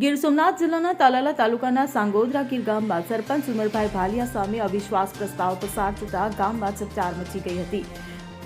ગીર સોમનાથ જિલ્લાના તાલાલા તાલુકાના સાંગોદરા ગીર ગામમાં સરપંચ ઉમરભાઈ ભાલિયા સામે અવિશ્વાસ પ્રસ્તાવ પસાર થતા ગામમાં ચકચાર મચી ગઈ હતી.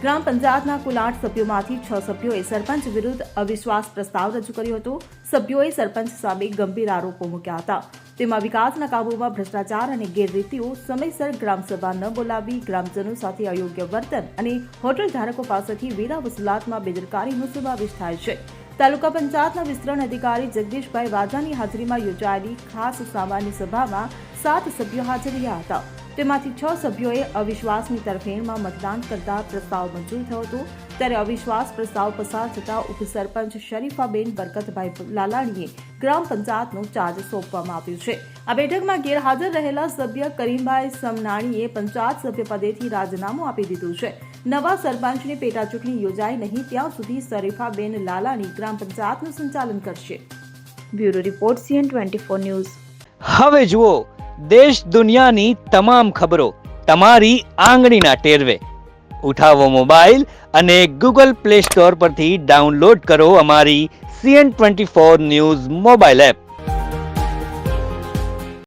ગ્રામ પંચાયતના કુલ 8 સભ્યોમાંથી 6 સભ્યોએ સરપંચ વિરુદ્ધ અવિશ્વાસ પ્રસ્તાવ રજૂ કર્યો હતો. સભ્યોએ સરપંચ સામે ગંભીર આરોપો મૂક્યા હતા. તેમાં વિકાસના કાબૂમાં ભ્રષ્ટાચાર અને ગેરરીતિઓ, સમયસર ગ્રામસભા ન બોલાવી, ગ્રામજનો સાથે અયોગ્ય વર્તન અને હોટલ ધારકો પાસેથી વેરા વસૂલાતમાં બેદરકારીનો સમાવેશ થાય છે. તાલુકા પંચાયતના વિસ્તરણ અધિકારી જગદીશભાઈ વાજાની હાજરીમાં યોજાયેલી ખાસ સામાન્ય સભામાં 7 સભ્યો હાજર રહ્યા હતા. તેમાંથી 6 સભ્યોએ અવિશ્વાસની તરફેણમાં મતદાન કરતા પ્રસ્તાવ મંજૂર થયો હતો. ત્યારે અવિશ્વાસ પ્રસ્તાવ પસાર થતા ઉપસરપંચ શરીફાબેન બરકતભાઈ લાલાણીએ ગ્રામ પંચાયતનો ચાર્જ સોંપવામાં આવ્યો છે. આ બેઠકમાં ગેરહાજર રહેલા સભ્ય કરીમભાઈ સમનાણીએ પંચાયત સભ્ય પદેથી રાજીનામું આપી દીધું છે. નવા સરપંચની પેટા ચૂંટણી યોજાય નહીં ત્યાં સુધી શરીફાબેન લાલાણી ગ્રામ પંચાયતનું સંચાલન કરશે. Bureau report CN24 news. હવે જુઓ દેશ દુનિયાની તમામ ખબરો તમારી આંગળીના ટેરવે. ઉઠાવો મોબાઈલ અને Google Play Store પરથી ડાઉનલોડ કરો અમારી CN24 ન્યૂઝ મોબાઈલ એપ.